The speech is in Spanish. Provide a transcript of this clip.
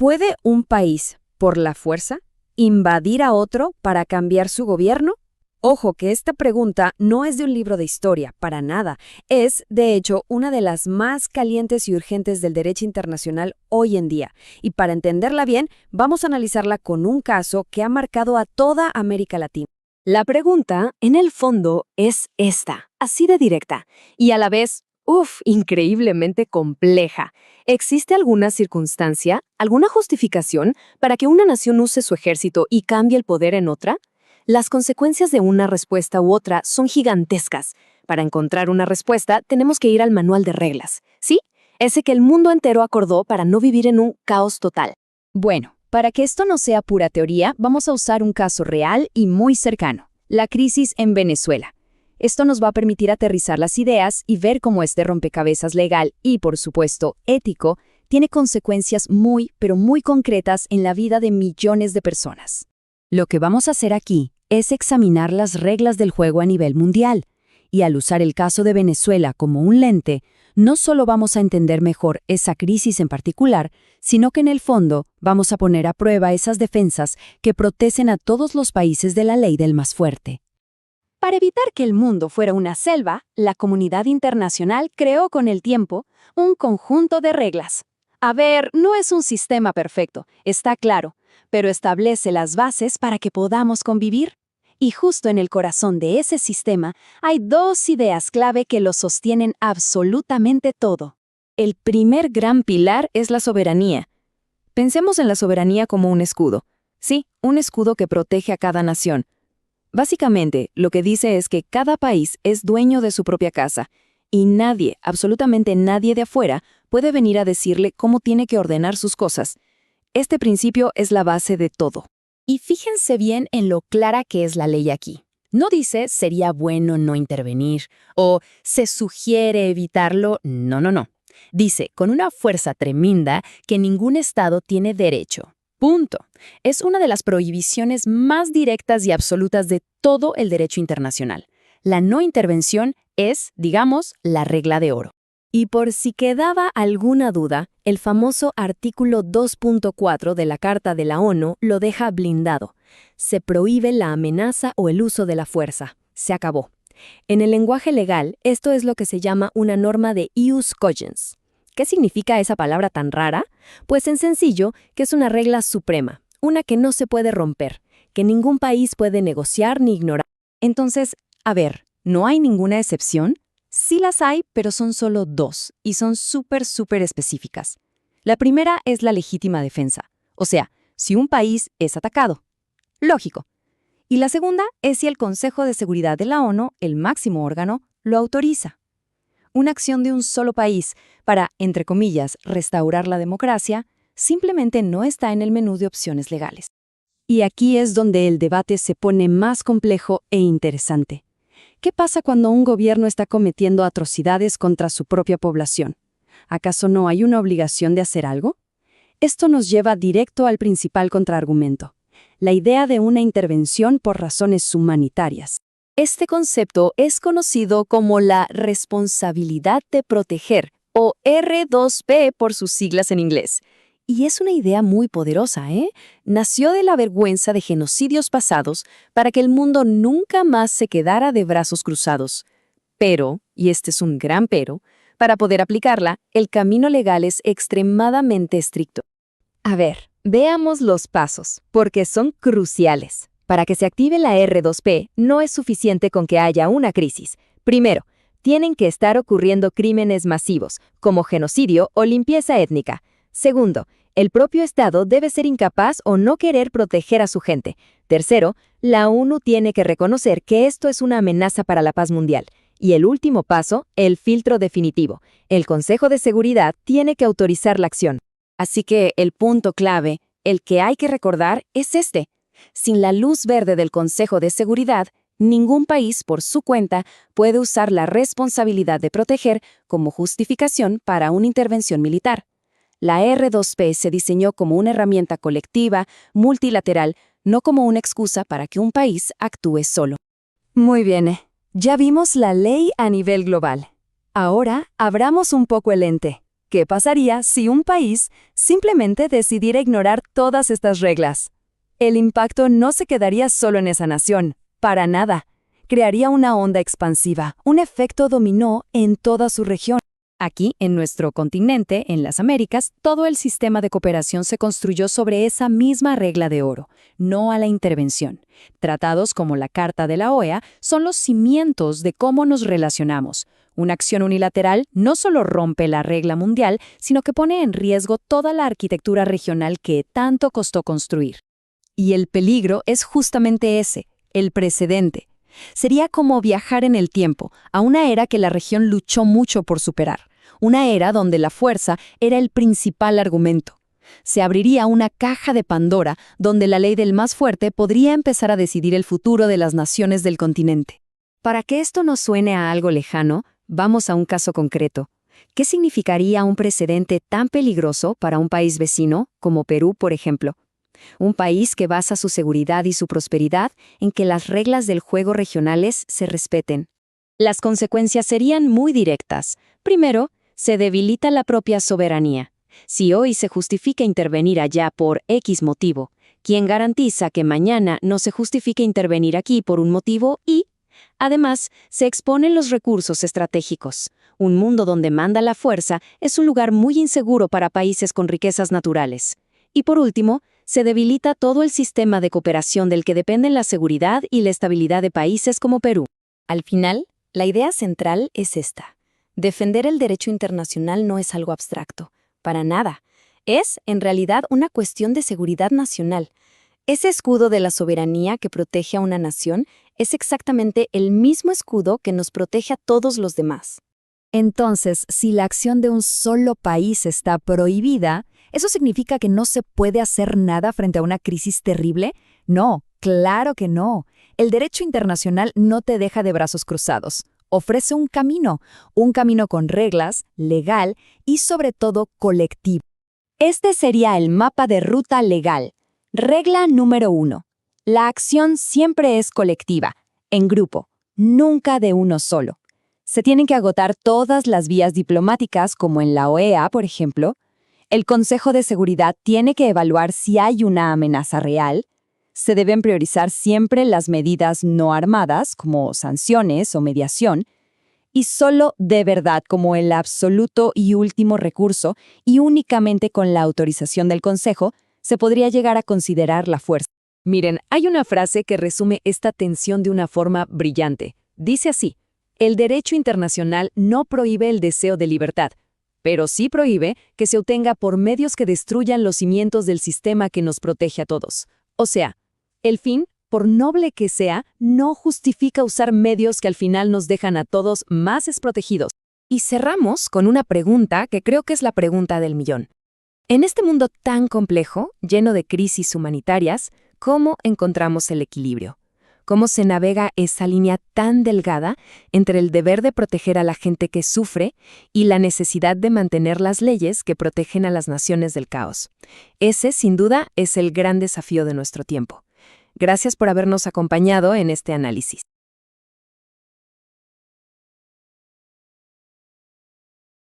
¿Puede un país, por la fuerza, invadir a otro para cambiar su gobierno? Ojo que esta pregunta no es de un libro de historia, para nada. Es, de hecho, una de las más calientes y urgentes del derecho internacional hoy en día. Y para entenderla bien, vamos a analizarla con un caso que ha marcado a toda América Latina. La pregunta, en el fondo, es esta, así de directa, y a la vez, increíblemente compleja. ¿Existe alguna circunstancia, alguna justificación para que una nación use su ejército y cambie el poder en otra? Las consecuencias de una respuesta u otra son gigantescas. Para encontrar una respuesta, tenemos que ir al manual de reglas, ¿sí? Ese que el mundo entero acordó para no vivir en un caos total. Bueno, para que esto no sea pura teoría, vamos a usar un caso real y muy cercano, la crisis en Venezuela. Esto nos va a permitir aterrizar las ideas y ver cómo este rompecabezas legal y, por supuesto, ético, tiene consecuencias muy, pero muy concretas en la vida de millones de personas. Lo que vamos a hacer aquí es examinar las reglas del juego a nivel mundial, y al usar el caso de Venezuela como un lente, no solo vamos a entender mejor esa crisis en particular, sino que en el fondo vamos a poner a prueba esas defensas que protegen a todos los países de la ley del más fuerte. Para evitar que el mundo fuera una selva, la comunidad internacional creó con el tiempo un conjunto de reglas. A ver, no es un sistema perfecto, está claro, pero establece las bases para que podamos convivir. Y justo en el corazón de ese sistema hay dos ideas clave que lo sostienen absolutamente todo. El primer gran pilar es la soberanía. Pensemos en la soberanía como un escudo. Sí, un escudo que protege a cada nación. Básicamente, lo que dice es que cada país es dueño de su propia casa, y nadie, absolutamente nadie de afuera, puede venir a decirle cómo tiene que ordenar sus cosas. Este principio es la base de todo. Y fíjense bien en lo clara que es la ley aquí. No dice sería bueno no intervenir o se sugiere evitarlo, no. Dice con una fuerza tremenda que ningún Estado tiene derecho. Punto. Es una de las prohibiciones más directas y absolutas de todo el derecho internacional. La no intervención es, digamos, la regla de oro. Y por si quedaba alguna duda, el famoso artículo 2.4 de la Carta de la ONU lo deja blindado. Se prohíbe la amenaza o el uso de la fuerza. Se acabó. En el lenguaje legal, esto es lo que se llama una norma de ius cogens. ¿Qué significa esa palabra tan rara? Pues en sencillo, que es una regla suprema, una que no se puede romper, que ningún país puede negociar ni ignorar. Entonces, a ver, ¿no hay ninguna excepción? Sí las hay, pero son solo dos, y son súper específicas. La primera es la legítima defensa, o sea, si un país es atacado. Lógico. Y la segunda es si el Consejo de Seguridad de la ONU, el máximo órgano, lo autoriza. Una acción de un solo país para, entre comillas, restaurar la democracia, simplemente no está en el menú de opciones legales. Y aquí es donde el debate se pone más complejo e interesante. ¿Qué pasa cuando un gobierno está cometiendo atrocidades contra su propia población? ¿Acaso no hay una obligación de hacer algo? Esto nos lleva directo al principal contraargumento, la idea de una intervención por razones humanitarias. Este concepto es conocido como la responsabilidad de proteger, o R2P por sus siglas en inglés. Y es una idea muy poderosa, ¿eh? Nació de la vergüenza de genocidios pasados para que el mundo nunca más se quedara de brazos cruzados. Pero, y este es un gran pero, para poder aplicarla, el camino legal es extremadamente estricto. A ver, veamos los pasos, porque son cruciales. Para que se active la R2P, no es suficiente con que haya una crisis. Primero, tienen que estar ocurriendo crímenes masivos, como genocidio o limpieza étnica. Segundo, el propio Estado debe ser incapaz o no querer proteger a su gente. Tercero, la ONU tiene que reconocer que esto es una amenaza para la paz mundial. Y el último paso, el filtro definitivo. El Consejo de Seguridad tiene que autorizar la acción. Así que el punto clave, el que hay que recordar, es este. Sin la luz verde del Consejo de Seguridad, ningún país, por su cuenta, puede usar la responsabilidad de proteger como justificación para una intervención militar. La R2P se diseñó como una herramienta colectiva, multilateral, no como una excusa para que un país actúe solo. Muy bien, ya vimos la ley a nivel global. Ahora, abramos un poco el ente. ¿Qué pasaría si un país simplemente decidiera ignorar todas estas reglas? El impacto no se quedaría solo en esa nación, para nada. Crearía una onda expansiva, un efecto dominó en toda su región. Aquí, en nuestro continente, en las Américas, todo el sistema de cooperación se construyó sobre esa misma regla de oro, no a la intervención. Tratados como la Carta de la OEA son los cimientos de cómo nos relacionamos. Una acción unilateral no solo rompe la regla mundial, sino que pone en riesgo toda la arquitectura regional que tanto costó construir. Y el peligro es justamente ese, el precedente. Sería como viajar en el tiempo, a una era que la región luchó mucho por superar, una era donde la fuerza era el principal argumento. Se abriría una caja de Pandora donde la ley del más fuerte podría empezar a decidir el futuro de las naciones del continente. Para que esto no suene a algo lejano, vamos a un caso concreto. ¿Qué significaría un precedente tan peligroso para un país vecino, como Perú, por ejemplo? Un país que basa su seguridad y su prosperidad en que las reglas del juego regionales se respeten. Las consecuencias serían muy directas. Primero, se debilita la propia soberanía. Si hoy se justifica intervenir allá por X motivo, ¿quién garantiza que mañana no se justifique intervenir aquí por un motivo Y? Además, se exponen los recursos estratégicos. Un mundo donde manda la fuerza es un lugar muy inseguro para países con riquezas naturales. Y por último, se debilita todo el sistema de cooperación del que dependen la seguridad y la estabilidad de países como Perú. Al final, la idea central es esta. Defender el derecho internacional no es algo abstracto, para nada. Es, en realidad, una cuestión de seguridad nacional. Ese escudo de la soberanía que protege a una nación es exactamente el mismo escudo que nos protege a todos los demás. Entonces, si la acción de un solo país está prohibida, ¿eso significa que no se puede hacer nada frente a una crisis terrible? No, claro que no. El derecho internacional no te deja de brazos cruzados. Ofrece un camino con reglas, legal y sobre todo colectivo. Este sería el mapa de ruta legal. Regla número 1. La acción siempre es colectiva, en grupo, nunca de uno solo. Se tienen que agotar todas las vías diplomáticas, como en la OEA, por ejemplo. El Consejo de Seguridad tiene que evaluar si hay una amenaza real. Se deben priorizar siempre las medidas no armadas, como sanciones o mediación, y solo de verdad como el absoluto y último recurso, y únicamente con la autorización del Consejo, se podría llegar a considerar la fuerza. Miren, hay una frase que resume esta tensión de una forma brillante. Dice así: el derecho internacional no prohíbe el deseo de libertad, pero sí prohíbe que se obtenga por medios que destruyan los cimientos del sistema que nos protege a todos. O sea, el fin, por noble que sea, no justifica usar medios que al final nos dejan a todos más desprotegidos. Y cerramos con una pregunta que creo que es la pregunta del millón. En este mundo tan complejo, lleno de crisis humanitarias, ¿cómo encontramos el equilibrio? ¿Cómo se navega esa línea tan delgada entre el deber de proteger a la gente que sufre y la necesidad de mantener las leyes que protegen a las naciones del caos? Ese, sin duda, es el gran desafío de nuestro tiempo. Gracias por habernos acompañado en este análisis.